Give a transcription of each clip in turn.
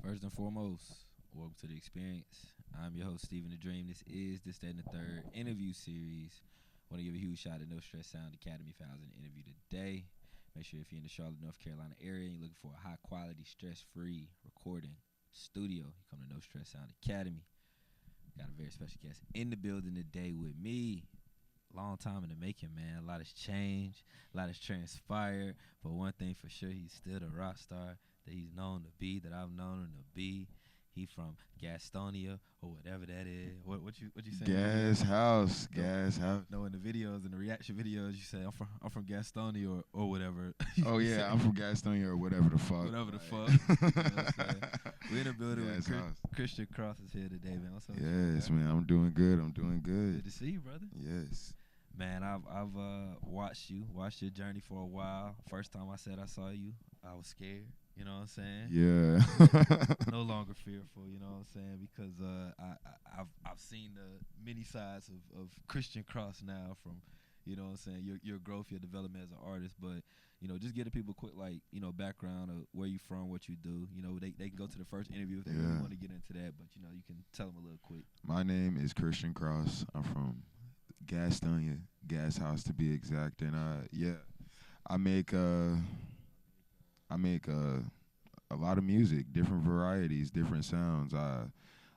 First and foremost, welcome to the experience. I'm your host, Stephen the Dream. This is the Stand the Third interview series. Want to give a huge shout out to No Stress Sound Academy for housing the interview today. Make sure if you're in the Charlotte, North Carolina area and you're looking for a high quality, stress free recording studio, you come to No Stress Sound Academy. Got a very special guest in the building today with me. Long time in the making, man. A lot has changed, a lot has transpired. But one thing for sure, he's still the rock star that he's known to be, that I've known him to be. He from Gastonia or whatever that is. What you saying? Gas house. No, in the videos, in the reaction videos, you say I'm from Gastonia or whatever. Oh yeah, I'm from Gastonia or whatever the fuck. Whatever the fuck. You know what I'm saying? We're in the building Gas with house. Christian Cross is here today, man. What's up? Yes, man. I'm doing good. Good to see you, brother. Yes. Man, I've watched your journey for a while. First time I said I saw you, I was scared. You know what I'm saying? Yeah. No longer fearful. You know what I'm saying? Because I've seen the many sides of Christian Cross now from, you know what I'm saying, your growth, your development as an artist. But just give the people a quick background of where you from, what you do. They can go to the first interview if they really want to get into that. But you can tell them a little quick. My name is Christian Cross. I'm from Gastonia, Gas House to be exact, and I make a lot of music, different varieties, different sounds,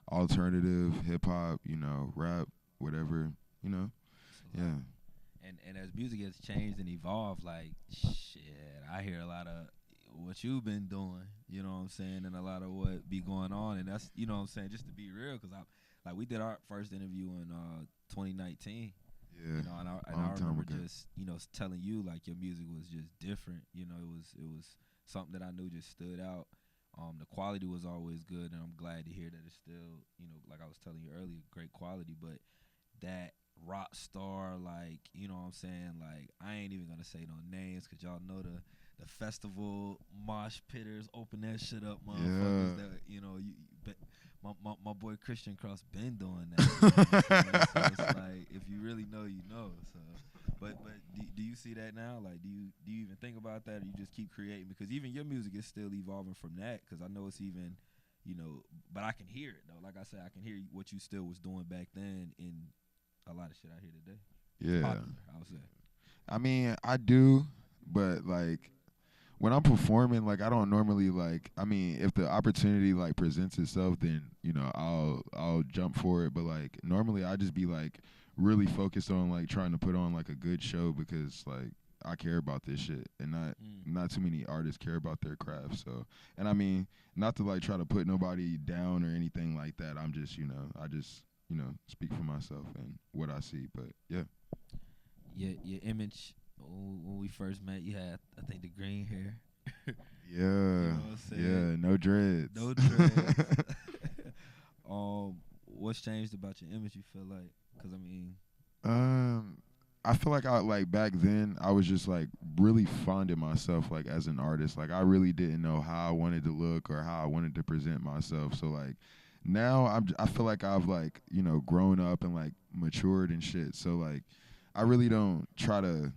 alternative, hip hop, rap, whatever, yeah. And as music has changed and evolved, like shit, I hear a lot of what you've been doing, you know what I'm saying, and a lot of what be going on, and that's what I'm saying, just to be real, because we did our first interview in 2019. Yeah, and I remember just telling you like your music was just different. It was something that I knew just stood out. The quality was always good, and I'm glad to hear that it's still like I was telling you earlier, great quality. But that rock star, like what I'm saying, like I ain't even gonna say no names because y'all know the festival mosh pitters open that shit up, motherfuckers. Yeah. That my boy Christian Cross been doing that. So it's like if you really know, you know. So, but do you see that now? Like, do you even think about that, or you just keep creating? Because even your music is still evolving from that. Because I know it's even, but I can hear it though. Like I said, I can hear what you still was doing back then in a lot of shit I hear today. Yeah. Popular, I would say. I mean, I do, but like when I'm performing, like I don't normally if the opportunity like presents itself, then I'll jump for it. But like normally I just be like really focused on like trying to put on like a good show because like I care about this shit, and not too many artists care about their craft. So, and I mean, not to like try to put nobody down or anything like that. I'm just I just speak for myself and what I see. But yeah. Your image when we first met, you had I think the green hair. Yeah. You know what I'm saying? Yeah, no dreads. No dreads. What's changed about your image? You feel like? Because I mean, I feel like back then I was just like really fond of myself like as an artist. Like I really didn't know how I wanted to look or how I wanted to present myself. So like now I feel like I've like grown up and like matured and shit. So like I really don't try to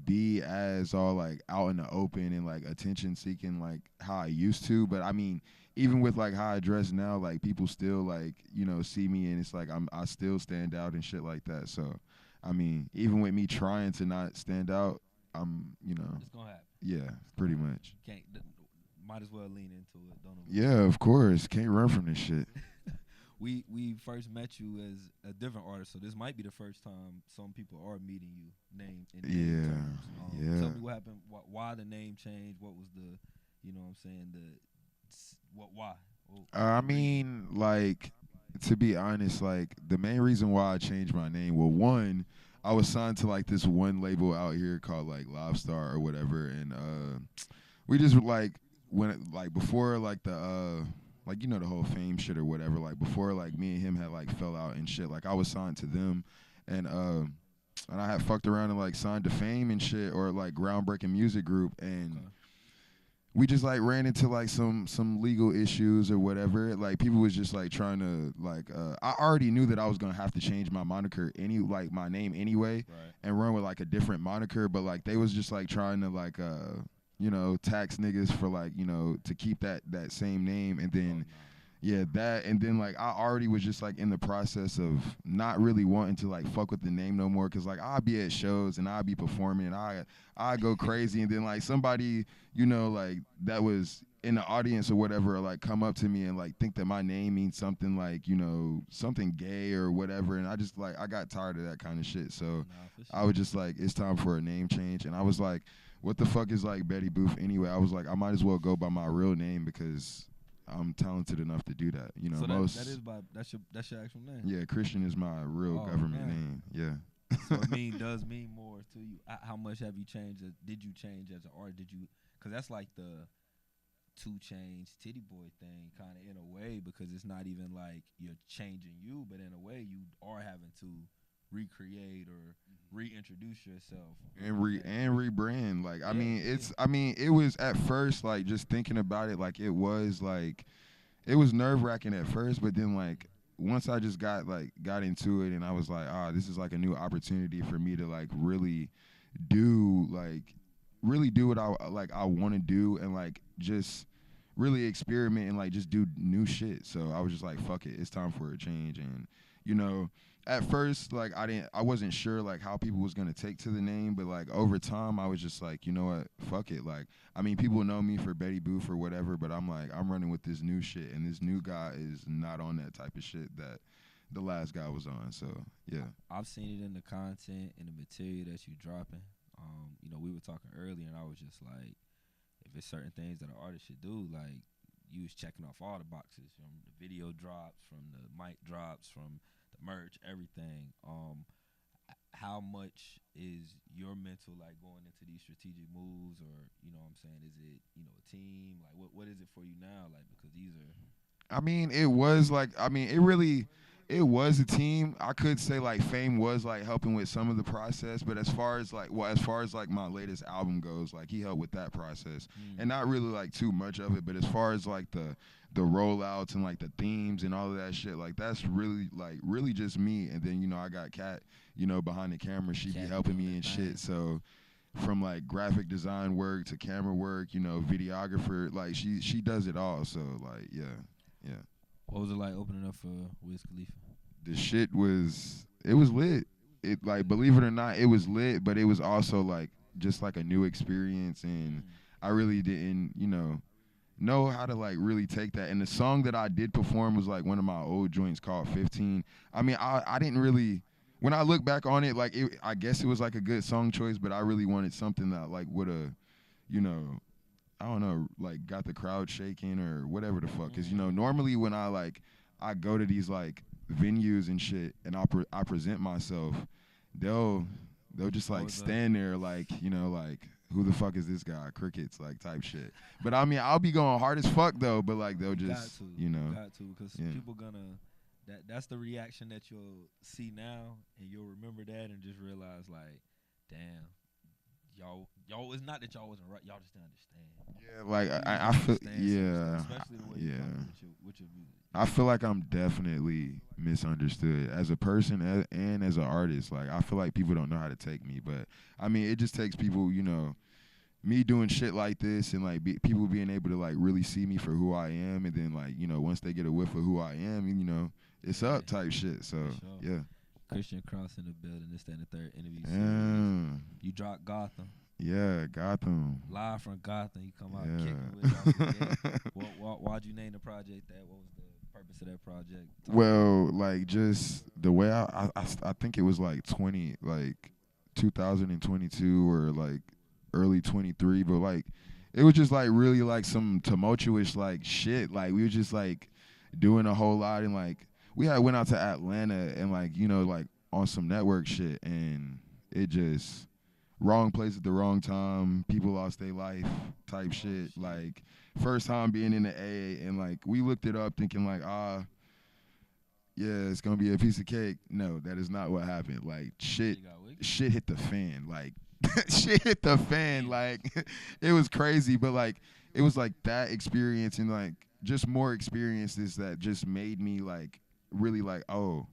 be as all like out in the open and like attention seeking like how I used to. But I mean, even with like how I dress now, like people still like see me and it's like I still stand out and shit like that. So I mean, even with me trying to not stand out, I'm it's gonna happen. yeah, pretty much. Might as well lean into it, don't we? Yeah, of course. Can't run from this shit. We first met you as a different artist, so this might be the first time some people are meeting you name in name terms. Yeah. Tell me what happened, why the name changed, what was the, what I'm saying, why? I mean, like, to be honest, like, the main reason why I changed my name, well, one, I was signed to, like, this one label out here called, like, Live Star or whatever, and we just, like, before, like, the the whole fame shit or whatever, like, before, like, me and him had, like, fell out and shit, like, I was signed to them, and I had fucked around and, like, signed to Fame and shit, or, like, Groundbreaking Music Group, and we just like ran into like some legal issues or whatever. Like people was just like trying to like I already knew that I was gonna have to change my moniker my name anyway, Right. and run with like a different moniker. But like they was just like trying to like tax niggas for like, to keep that same name. And Oh then no. yeah, that, and then like I already was just like in the process of not really wanting to like fuck with the name no more, cause like I'll be at shows and I'll be performing and I go crazy, and then like somebody like that was in the audience or whatever like come up to me and like think that my name means something like something gay or whatever, and I just like I got tired of that kind of shit, so Nah, for I sure. was just like, it's time for a name change, and I was like, what the fuck is like Betty Booth anyway? I was like, I might as well go by my real name because I'm talented enough to do that. So that is Most by that's your actual name. yeah, Christian is my real Oh government man. name. Yeah. So it does mean more to you. How much have you changed? Did you change as an artist? Did you? Because that's like the 2 Chainz Titty Boy thing, kind of in a way, because it's not even like you're changing you, but in a way you are having to recreate or reintroduce yourself. and With re that. and rebrand. Like Yeah, yeah. I mean it was at first like just thinking about it, like it was nerve wracking at first, but then like once I just got into it, and I was like, this is like a new opportunity for me to like do like really do what I want to do, and like just really experiment and like just do new shit. So I was just like, fuck it, it's time for a change. And you know, at first like I wasn't sure like how people was gonna take to the name, but like over time I was just like, you know what, fuck it. Like I mean, people know me for Betty Booth or whatever, but I'm like, I'm running with this new shit, and this new guy is not on that type of shit that the last guy was on. So yeah. I've seen it in the content and the material that you dropping. We were talking earlier, and I was just like, if it's certain things that an artist should do, like you was checking off all the boxes from the video drops, from the mic drops, from the merch, everything. How much is your mental like going into these strategic moves, or what I'm saying, is it a team, like what is it for you now, like, because these are I mean, it was like, I mean, it was a team. I could say like Fame was like helping with some of the process, but as far as like my latest album goes, like he helped with that process, and not really like too much of it. But as far as like the rollouts and like the themes and all of that shit, like that's really just me. And then I got Kat, behind the camera. She be cat be helping doing me that and thing? shit. So from like graphic design work to camera work, videographer, like she does it all. So like yeah. What was it like opening up for Wiz Khalifa? The shit was lit. It like, believe it or not, it was lit, but it was also like just like a new experience, and Mm. I really didn't, know how to like really take that. And the song that I did perform was like one of my old joints called 15. I mean, I didn't really, when I look back on it, like I guess it was like a good song choice, but I really wanted something that like would have, you know, I don't know, like got the crowd shaking or whatever the fuck. Cause normally when I go to these like venues and shit, and I present myself, they'll just like Always a stand there like, like, who the fuck is this guy? Crickets, like, type shit. But I mean, I'll be going hard as fuck though. But like they'll You got just, to. You got to, because yeah. people gonna that's the reaction that you'll see now, and you'll remember that and just realize like, damn, y'all. It's not that y'all wasn't right. Y'all just didn't understand. Yeah, like You just I didn't feel, understand certain stuff, yeah, especially the way you come yeah. with your music. I feel like I'm definitely misunderstood as a person and as an artist. Like I feel like people don't know how to take me, but I mean, it just takes people, me doing shit like this, and like people being able to like really see me for who I am, and then like once they get a whiff of who I am, it's Yeah, up type shit. So for sure. yeah. Christian Cross in the building. This and the third interview series. Yeah, You dropped Gotham. yeah, Gotham. Live from Gotham, you come out kicking with it off the gate. Yeah. Why'd you name the project that? What was the purpose of that project? Talk about Well, like just the way I think it was like 2022 or like early 23, but like it. it was just like really like some tumultuous like shit. Like we were just like doing a whole lot, and like we had went out to Atlanta and like like on some network shit, and it just wrong place at the wrong time. People lost their life type Oh shit. shit! Like first time being in the A, and like we looked it up thinking like yeah, it's gonna be a piece of cake. No, that is not what happened. Like Shit got wicked. shit hit the fan. Like shit hit the fan. Damn. Like it was crazy, but like it was like that experience, and like just more experiences that just made me like really like, oh,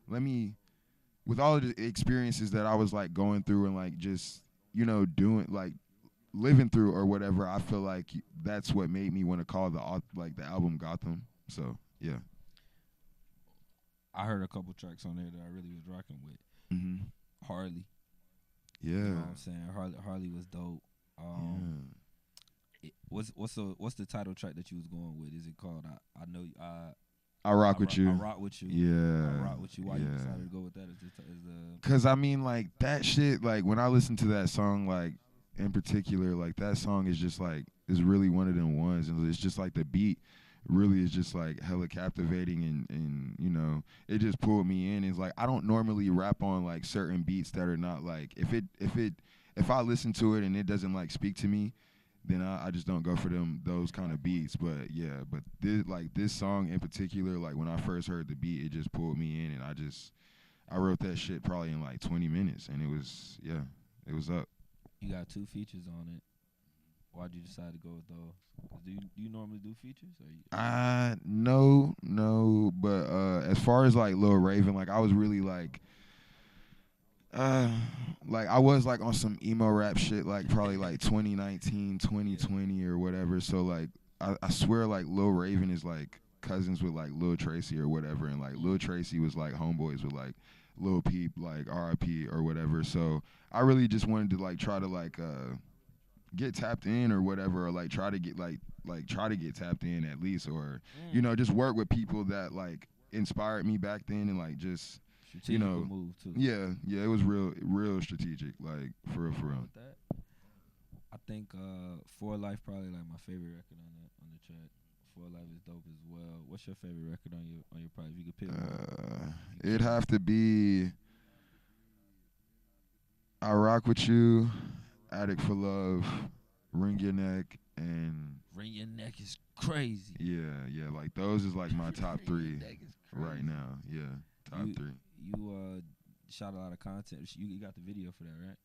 let me, with all of the experiences that I was like going through, and like just doing like living through or whatever, I feel like that's what made me want to call the album Gotham. So yeah. I heard a couple tracks on there that I really was rocking with. Mm-hmm. Harley. Yeah. You know what I'm saying? Harley was dope. What's the title track that you was going with? Is it called I Know I Rock With You? I Rock With You. Yeah. I Rock With You. Why you decided to go with that as the Cause I mean, like, that shit, like, when I listen to that song, like, in particular, like, that song is just like, is really one of them ones, and it's just like the beat really is just like hella captivating, and you know, it just pulled me in. It's like, I don't normally rap on like certain beats that are not like, if I listen to it and it doesn't like speak to me, then I just don't go for those kind of beats. But yeah, but this song in particular, like, when I first heard the beat, it just pulled me in, and I wrote that shit probably in like 20 minutes, and it was up. You got 2 features on it. Why'd you decide to go with those? Do you normally do features? No, but as far as like Lil Raven, like, I was really like I was like on some emo rap shit, like probably like 2019, 2020 or whatever. So like I swear like Lil Raven is like cousins with like Lil Tracy or whatever, and like Lil Tracy was like homeboys with like Lil Peep, like R.I.P. or whatever. So I really just wanted to like try to like get tapped in or whatever, or like try to get tapped in at least, or you know, just work with people that like inspired me back then, and like just strategic, you know, move too. Yeah, it was real strategic, like for real. I think For Life probably like my favorite record on the track. For Life is dope as well. What's your favorite record on your project? If you could pick one. It'd have to be I Rock With You, Addict for Love, Ring Your Neck, and Ring Your Neck is crazy. Yeah, like those is like my top 3 right now. Yeah, top 3. You shot a lot of content. You got the video for that, right?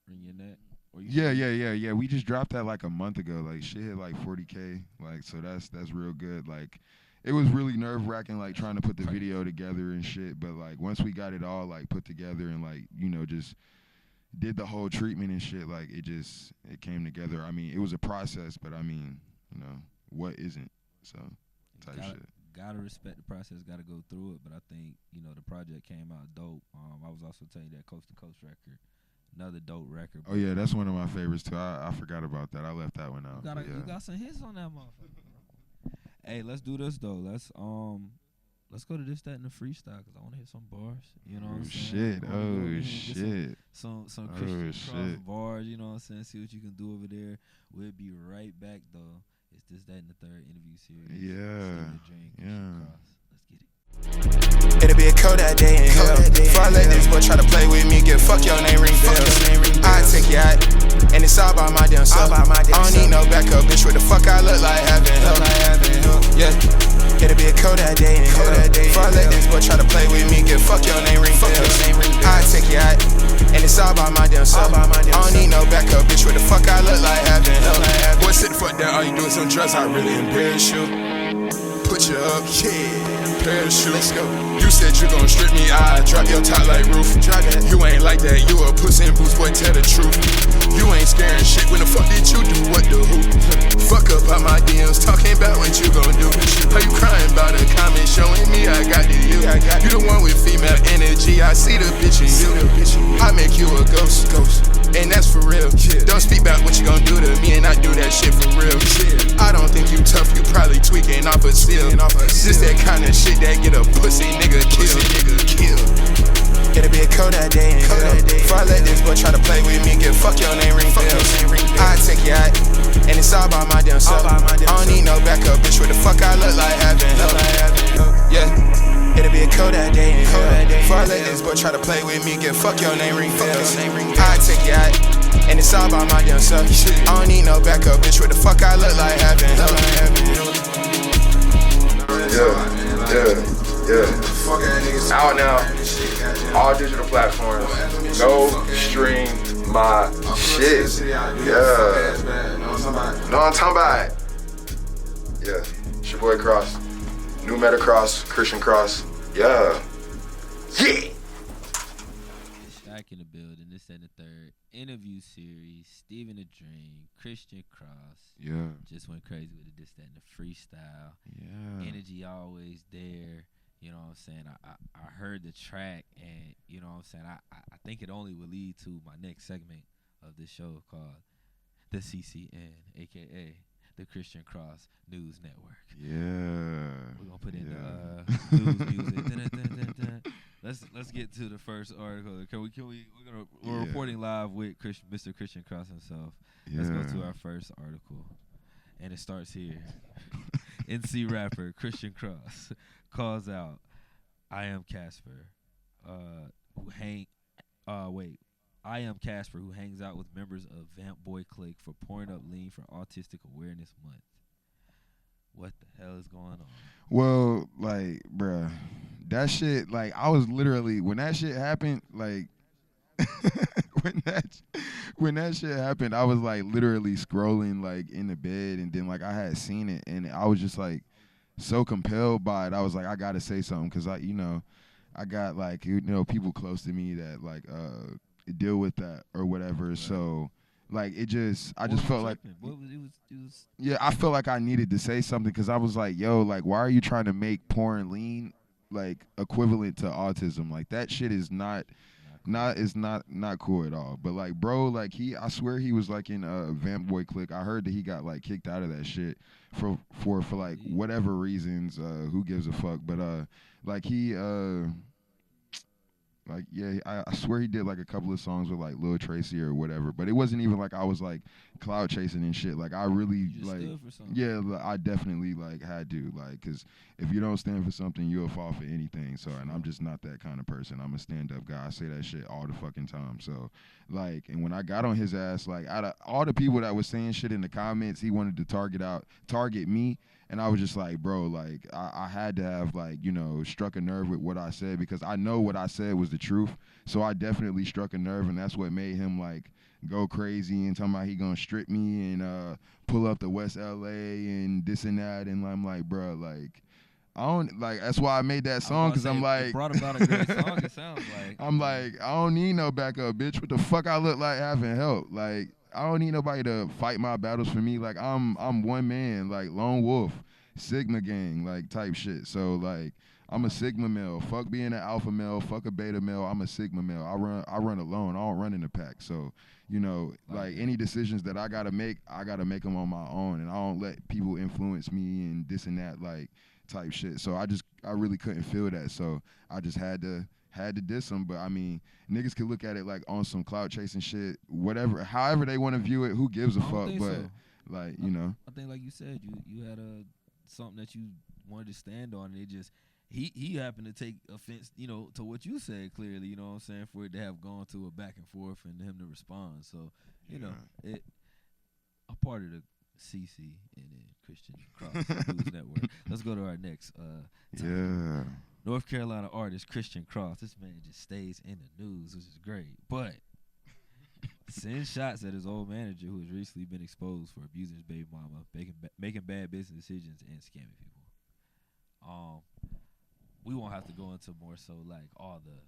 Ring Your Neck. Yeah. We just dropped that like a month ago. Like, shit hit like 40K. Like, so that's real good. Like, it was really nerve-wracking, like, trying to put the video together and shit. But like, once we got it all like put together and like, you know, just did the whole treatment and shit, like, it came together. I mean, it was a process, but I mean, you know, what isn't? So type shit. Gotta respect the process, gotta go through it, but I think, you know, the project came out dope. I was also telling you that Coast to Coast record, another dope record. Oh yeah, that's one of my favorites too. I forgot about that. I left that one out. You got some hits on that motherfucker. Hey, let's do this though. Let's go to this, that, and the freestyle, because I want to hit some bars. You know what I'm saying? Shit. Some Christian cross bars, you know what I'm saying? See what you can do over there. We'll be right back, though. It's this, that, and the third interview series. Yeah. Let's get it. It'll be a Kodak day in hell. Before I let this boy try to play with me, get fuck your name ring bells. I take you out, and it's all by my damn self. I don't need no backup, bitch. What the fuck I look like having help? Yeah. It'll be a Kodak day in hell. Before I let this boy try to play with me, get fuck your name ring bells. I take you out, and it's all by my damn self. I don't need no backup, bitch. What the fuck I look like having help? Boy, sit the fuck down. All you do is some drugs. I really embarrass you. Put you up, parachute. Let's go. You said you gon' strip me, I drop your top like roof. You ain't like that, you a pussy in boots, boy, tell the truth. You ain't scaring shit, when the fuck did you do what the who? Fuck up on my DMs, talking about what you gon' do. Are you crying about a comment showing me I got to you? You the one with female energy, I see the bitch in you. I make you a ghost, and that's for real. Don't speak about what you gon' do to me and I do that shit for real. I don't think you tough, you probably tweaking off a seal. This that kind of shit that get a pussy nigga killed. It'll be a Kodak day in hell. Before I let this boy try to play with me, get fuck your name ring bells. I take you out, and it's all by my damn self. I don't need no backup, bitch. What the fuck I look like having help? Yeah. It'll be a Kodak day in hell. Before I let this boy try to play with me, get fuck your name ring bells. I take you out, and it's all by my damn self. I don't need no backup, bitch. What the fuck I look like having help? Yeah. Out now, all digital platforms. Go stream my shit. Yeah. No, I'm talking about it. Yeah. It's your boy Cross. New Metacross, Christian Cross. Yeah. Stack in the building, this and the third interview series. Steven the Dream, Christian Cross. Yeah. Just went crazy with the this, that, and the freestyle. Yeah. Energy always there. You know what I'm saying? I heard the track, and you know what I'm saying? I think it only will lead to my next segment of this show called the CCN, a.k.a. the Christian Cross News Network. Yeah. We're going to put in the news music. Let's get to the first article. We're reporting live with Mr. Christian Cross himself. Yeah. Let's go to our first article. And it starts here. NC rapper Christian Cross calls out I am Casper, I am Casper, who hangs out with members of Vamp Boy Clique for pouring up lean for Autistic Awareness Month. What the hell is going on? Well, like, bruh, that shit, like, I was literally, when that shit happened, like, when that shit happened, I was, like, literally scrolling, like, in the bed, and then, like, I had seen it, and I was just, like, so compelled by it. I was like, I gotta say something, because, I got, like, people close to me that, like, deal with that or whatever, right. So... Like, I just felt like, yeah, I felt like I needed to say something because I was like, yo, like, why are you trying to make pouring lean, like, equivalent to autism? Like, that shit is not cool at all. But, like, bro, like, I swear he was, like, in a Vamp Boy Clique. I heard that he got, like, kicked out of that shit for like, whatever reasons, who gives a fuck. But, like, like, yeah, I swear he did, like, a couple of songs with, like, Lil Tracy or whatever. But it wasn't even like I was, like, cloud chasing and shit. Like, I really, like, yeah, I definitely, like, had to. Like, because if you don't stand for something, you'll fall for anything. So, and I'm just not that kind of person. I'm a stand-up guy. I say that shit all the fucking time. So, like, and when I got on his ass, like, out of all the people that was saying shit in the comments, he wanted to target me. And I was just like, bro, like, I had to have, like, struck a nerve with what I said because I know what I said was the truth. So I definitely struck a nerve, and that's what made him, like, go crazy and talking about he gonna strip me and pull up to West LA and this and that. And I'm like, bro, like, I don't, like, that's why I made that song, because I'm like, it brought about a great song, it sounds like. I'm like, I don't need no backup, bitch. What the fuck I look like having help? Like, I don't need nobody to fight my battles for me. Like, I'm one man, like, lone wolf, Sigma gang, like, type shit. So, like, I'm a Sigma male. Fuck being an alpha male. Fuck a beta male. I'm a Sigma male. I run alone. I don't run in a pack. So, like, any decisions that I gotta make them on my own, and I don't let people influence me and this and that, like, type shit. So I really couldn't feel that. So I just had to diss them. But I mean, niggas could look at it like on some clout chasing shit, whatever, however they want to view it. Who gives a fuck? But so. Like, I think, like you said, you had something that you wanted to stand on, and it just he happened to take offense, to what you said clearly. You know what I'm saying? For it to have gone to a back and forth and him to respond. So it a part of the CC and then Christian Cross News Network. Let's go to our next yeah. North Carolina artist Christian Cross. This man just stays in the news, which is great. But sends shots at his old manager, who has recently been exposed for abusing his baby mama, making bad business decisions, and scamming people. We won't have to go into more so like all the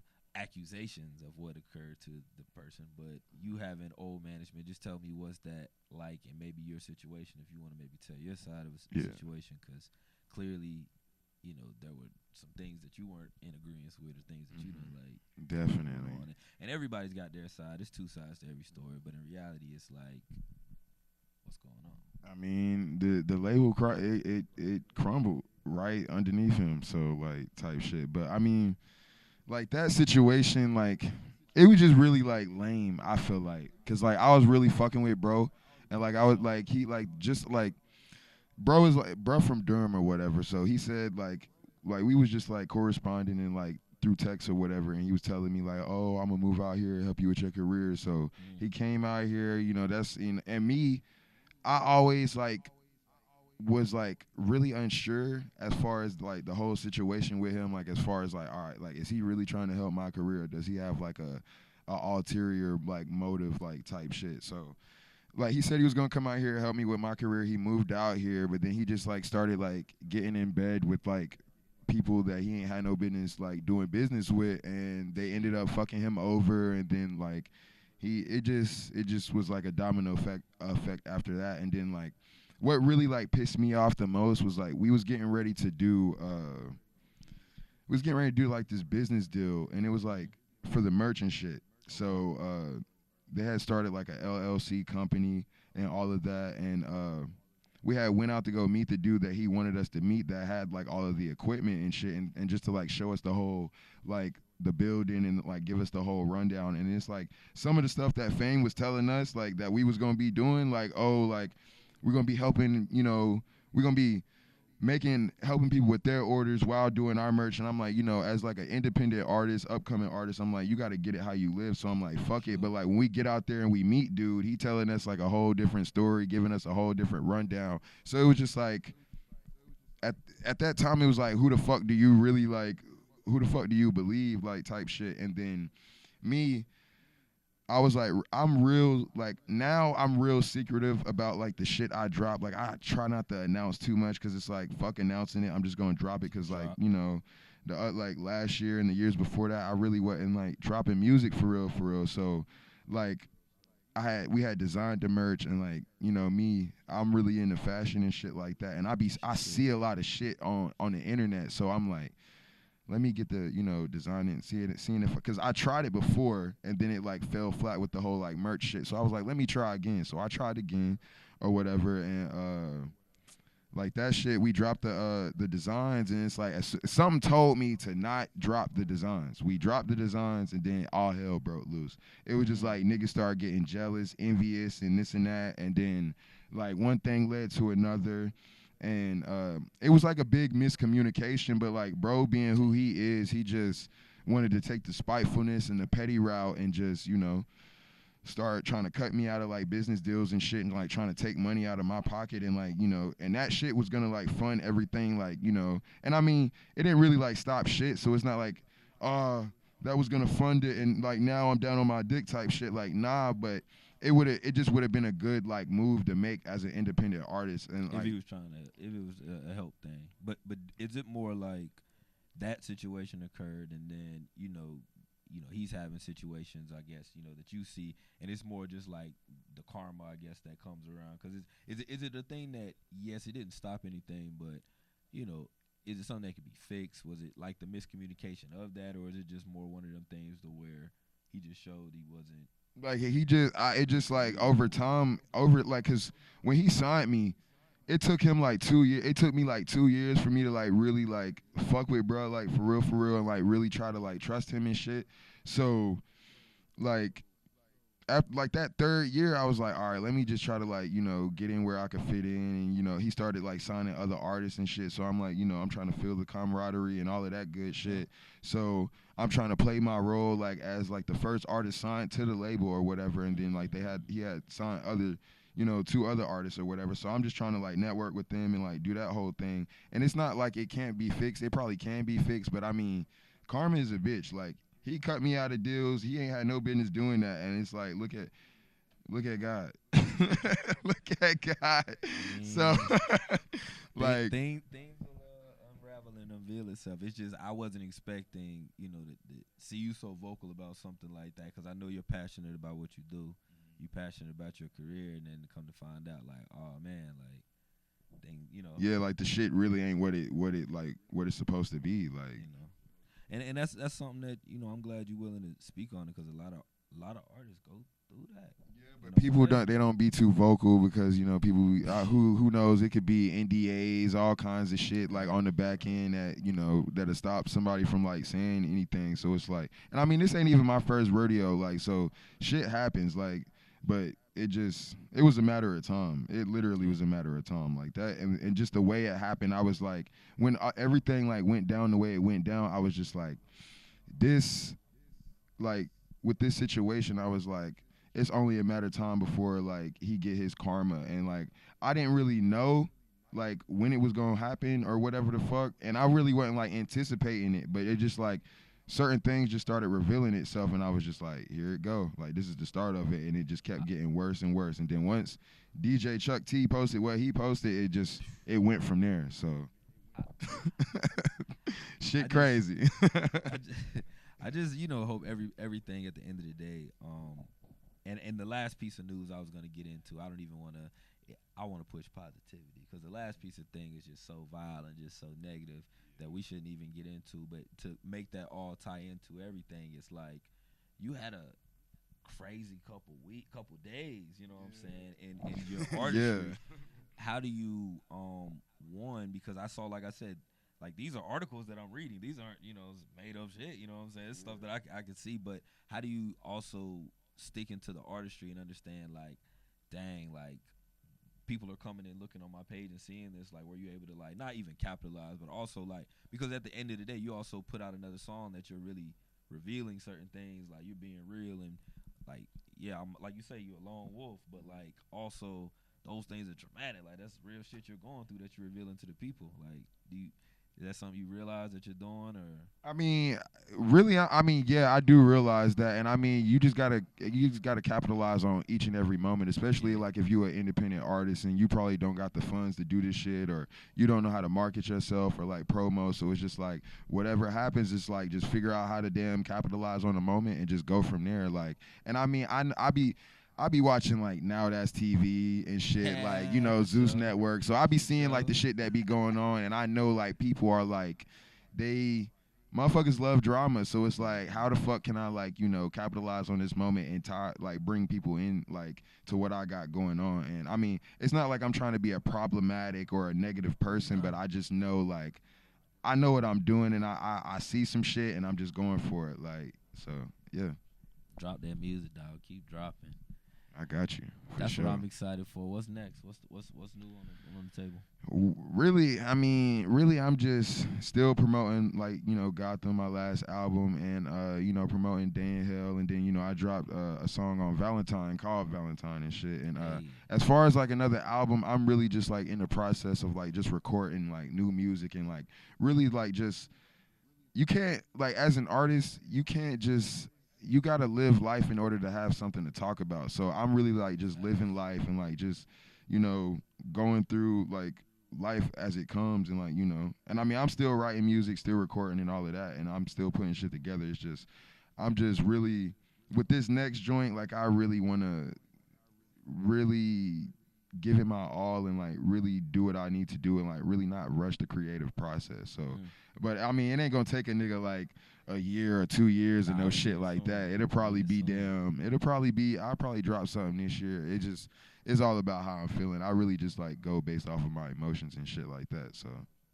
accusations of what occurred to the person, but you having old management, just tell me what's that like, and maybe your situation, if you want to maybe tell your side of the situation, because clearly, there were some things that you weren't in agreement with, or things that you didn't like. Definitely. And everybody's got their side. There's two sides to every story, but in reality, it's like, what's going on? I mean, the label it crumbled right underneath him, so like type shit. But I mean, like, that situation, like, it was just really, like, lame, I feel like. Because, like, I was really fucking with bro. And, like, I was, like, he, like, just, like, bro is, like, bro from Durham or whatever. So he said, like, we was just, like, corresponding and, like, through text or whatever. And he was telling me, like, oh, I'm going to move out here and help you with your career. So he came out here, that's, and me, I always, like, was, like, really unsure as far as, like, the whole situation with him, like, as far as, like, all right, like, is he really trying to help my career, or does he have, like, a ulterior, like, motive, like, type shit? So, like, he said he was gonna come out here and help me with my career. He moved out here, but then he just, like, started, like, getting in bed with, like, people that he ain't had no business, like, doing business with, and they ended up fucking him over, and then, like, it just was like a domino effect after that. And then like what really like pissed me off the most was like we was getting ready to do like this business deal, and it was like for the merch and shit. So they had started like a LLC company and all of that, and we had went out to go meet the dude that he wanted us to meet that had like all of the equipment and shit, and just to like show us the whole like the building and like give us the whole rundown. And it's like some of the stuff that Fame was telling us like that we was gonna be doing, like, oh, like we're gonna be helping, we're gonna be helping people with their orders while doing our merch. And I'm like, as like an independent artist, upcoming artist, I'm like, you got to get it how you live. So I'm like, fuck it. But like when we get out there and we meet dude, he telling us like a whole different story, giving us a whole different rundown. So it was just like at that time it was like, who the fuck do you really like, who the fuck do you believe, like, type shit. And then me, I was like, I'm real secretive about like the shit I drop. Like I try not to announce too much because it's like fuck announcing it. I'm just gonna drop it because like the like last year and the years before that I really wasn't like dropping music for real. So like we had designed the merch, and like me, I'm really into fashion and shit like that. And I see a lot of shit on the internet, so I'm like, let me get the, design it and seeing if, because I tried it before and then it like fell flat with the whole like merch shit. So I was like, let me try again. So I tried again or whatever, and like that shit, we dropped the designs, and it's like something told me to not drop the designs. We dropped the designs, and then all hell broke loose. It was just like niggas started getting jealous, envious, and this and that, and then like one thing led to another. And it was like a big miscommunication, but like bro being who he is, he just wanted to take the spitefulness and the petty route and just, start trying to cut me out of like business deals and shit, and like trying to take money out of my pocket, and like, and that shit was gonna like fund everything, like, and I mean, it didn't really like stop shit. So it's not like, that was gonna fund it and like now I'm down on my dick type shit. Like, nah, but it just would have been a good like move to make as an independent artist. And if it was a help thing, but is it more like that situation occurred and then he's having situations, I guess, that you see, and it's more just like the karma, I guess, that comes around? Because is it a thing that, yes, it didn't stop anything, but is it something that could be fixed? Was it like the miscommunication of that, or is it just more one of them things to where he just showed he wasn't? Like it just like over time, cause when he signed me, it took him like 2 years. It took me like 2 years for me to like really like fuck with bro, like for real, and like really try to like trust him and shit. So like after like that third year, I was like, all right, let me just try to like, get in where I could fit in. And, he started like signing other artists and shit. So I'm like, I'm trying to feel the camaraderie and all of that good shit. So I'm trying to play my role like as like the first artist signed to the label or whatever. And then like he had signed other, 2 other artists or whatever. So I'm just trying to like network with them and like do that whole thing. And it's not like it can't be fixed. It probably can be fixed, but I mean, karma is a bitch. Like, he cut me out of deals. He ain't had no business doing that. And it's like, look at God. Look at God. So, like, things will unravel and unveil itself. It's just I wasn't expecting, to see you so vocal about something like that, because I know you're passionate about what you do. You're passionate about your career, and then to come to find out, like, oh man, like, yeah, like the shit really ain't what it's supposed to be, like. And that's something that I'm glad you're willing to speak on it, because a lot of artists go through that. Yeah, but people don't be too vocal because people who knows, it could be NDAs, all kinds of shit like on the back end that that'll stop somebody from like saying anything. So it's like, and I mean, this ain't even my first rodeo, like, so shit happens, like, but it was a matter of time. It literally was a matter of time, like that. And just the way it happened, I was like, when everything like went down the way it went down, I was just like, this, like, with this situation, I was like, it's only a matter of time before like he get his karma. And like, I didn't really know like when it was gonna happen or whatever the fuck, and I really wasn't like anticipating it, but it just like certain things just started revealing itself, and I was just like, here it go, like this is the start of it. And it just kept getting worse and worse, and then once DJ Chuck T posted what he posted, it went from there. So shit crazy. I just hope everything at the end of the day and the last piece of news I was gonna get into, I don't even want to. I want to push positivity because the last piece of thing is just so violent, just so negative that we shouldn't even get into. But to make that all tie into everything, it's like you had a crazy couple days, you know what I'm saying, in your artistry. How do you one, because I saw, like I said, like these are articles that I'm reading. These aren't, made up shit, you know what I'm saying? It's stuff that I can see, but how do you also stick into the artistry and understand like, dang, like people are coming and looking on my page and seeing this, like were you able to like not even capitalize, but also like, because at the end of the day you also put out another song that you're really revealing certain things, like you're being real and like, yeah, I'm like you say, you're a lone wolf, but like also those things are dramatic. Like that's real shit you're going through that you're revealing to the people. Like, is that something you realize that you're doing, or? I mean, really, I mean, yeah, I do realize that, and I mean, you just gotta capitalize on each and every moment, especially like if you're an independent artist and you probably don't got the funds to do this shit, or you don't know how to market yourself or like promo. So it's just like whatever happens, it's like just figure out how to damn capitalize on the moment and just go from there. Like, and I mean, I be watching like Now That's TV and shit, like, Zeus Network. So I be seeing like the shit that be going on, and I know like people are like, motherfuckers love drama. So it's like, how the fuck can I like, capitalize on this moment and like bring people in like to what I got going on? And I mean, it's not like I'm trying to be a problematic or a negative person, but I just know like, I know what I'm doing, and I see some shit and I'm just going for it. Like, so yeah. Drop that music, dog. Keep dropping. I got you. That's sure. what I'm excited for. What's next? What's new on the table? Really, I'm just still promoting like Gotham, my last album, and promoting Day in Hell, and then I dropped a song on Valentine called Valentine and shit. And as far as like another album, I'm really just like in the process of like just recording like new music and like really like just you can't like as an artist you gotta live life in order to have something to talk about. So I'm really like just living life and like just, going through like life as it comes and like, and I mean, I'm still writing music, still recording and all of that. And I'm still putting shit together. It's just, I'm just really, with this next joint, like I really want to really give it my all and like really do what I need to do and like really not rush the creative process. So, but I mean, it ain't gonna take a nigga like a year or 2 years and no shit like that. It'll probably be I'll probably drop something this year. It's all about how I'm feeling. I really just like go based off of my emotions and shit like that. So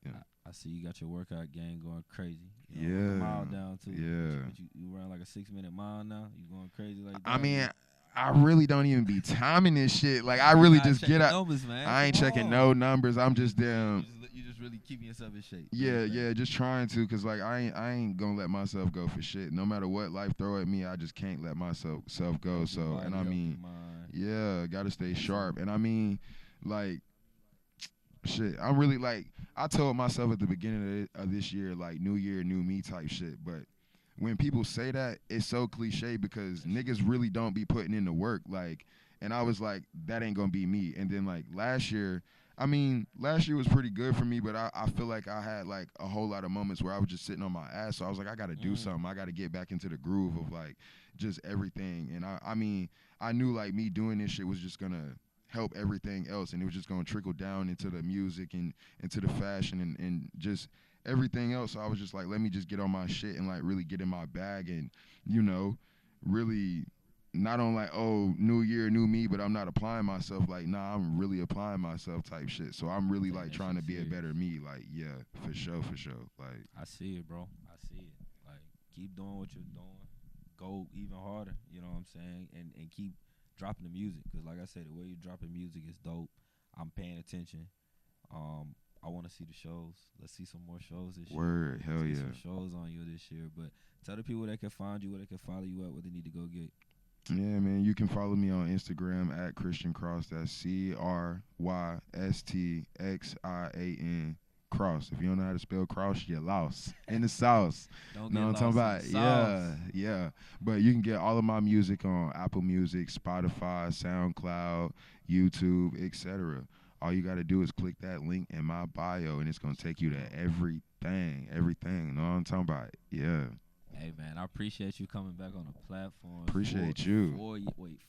yeah. I see you got your workout game going crazy. Yeah. A mile down too. Yeah. But you run like a 6-minute mile now. You going crazy like that? I mean, I really don't even be timing this shit. Like I really just get up. Numbers, man. I ain't checking no numbers. I'm just damn. You just really keeping yourself in shape. Yeah, just trying to, cause like I ain't gonna let myself go for shit. No matter what life throw at me, I just can't let myself go. So, and I mean, yeah, gotta stay sharp. And I mean, like, shit, I'm really like, I told myself at the beginning of this year, like, new year, new me type shit. But when people say that, it's so cliche because niggas really don't be putting in the work. Like, and I was like, that ain't gonna be me. And then like last year was pretty good for me, but I feel like I had like a whole lot of moments where I was just sitting on my ass. So I was like, I gotta do something. I gotta get back into the groove of like just everything. And I mean, I knew like me doing this shit was just gonna help everything else, and it was just gonna trickle down into the music and into the fashion and just everything else. So I was just like, let me just get on my shit and like really get in my bag and really not on like, oh, new year, new me, but I'm not applying myself. Like, nah, I'm really applying myself type shit. So I'm really like trying to be a better me. Like, yeah, for sure. Like, I see it, bro. I see it. Like, keep doing what you're doing. Go even harder. You know what I'm saying? And keep dropping the music. Because like I said, the way you're dropping music is dope. I'm paying attention. I want to see the shows. Let's see some more shows this year. Word, hell yeah. Some shows on you this year. But tell the people that can find you, where they can follow you at, what they need to go get. Yeah, man, you can follow me on Instagram at Christian Cross. That's CRYSTXIAN Cross. If you don't know how to spell cross, you're lost in the sauce. Don't know get what I'm lost talking about? Yeah. But you can get all of my music on Apple Music, Spotify, SoundCloud, YouTube, etc. All you got to do is click that link in my bio, and it's going to take you to everything. You know what I'm talking about? Yeah. Hey man, I appreciate you coming back on the platform. Appreciate you.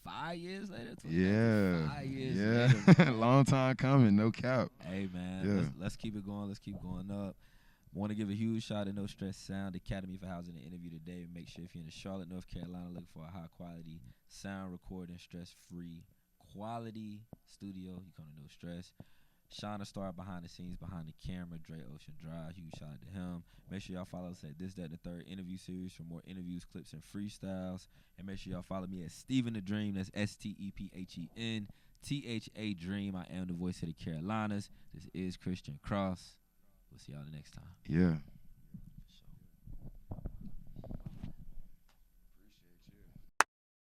5 years later? Yeah. 5 years Yeah. later, man. Long time coming, no cap. Hey man, Yeah. let's keep it going. Let's keep going up. Want to give a huge shout out to No Stress Sound Academy for housing the interview today. Make sure if you're in Charlotte, North Carolina, looking for a high quality sound recording, stress free quality studio, you come to No Stress. Shauna Star behind the scenes, behind the camera, Dre Ocean Drive. Huge shout out to him. Make sure y'all follow us at This, That, and the Third interview series for more interviews, clips, and freestyles. And make sure y'all follow me at Stephen the Dream. That's STEPHEN THA Dream. I am the voice of the Carolinas. This is Christian Cross. We'll see y'all the next time. Yeah.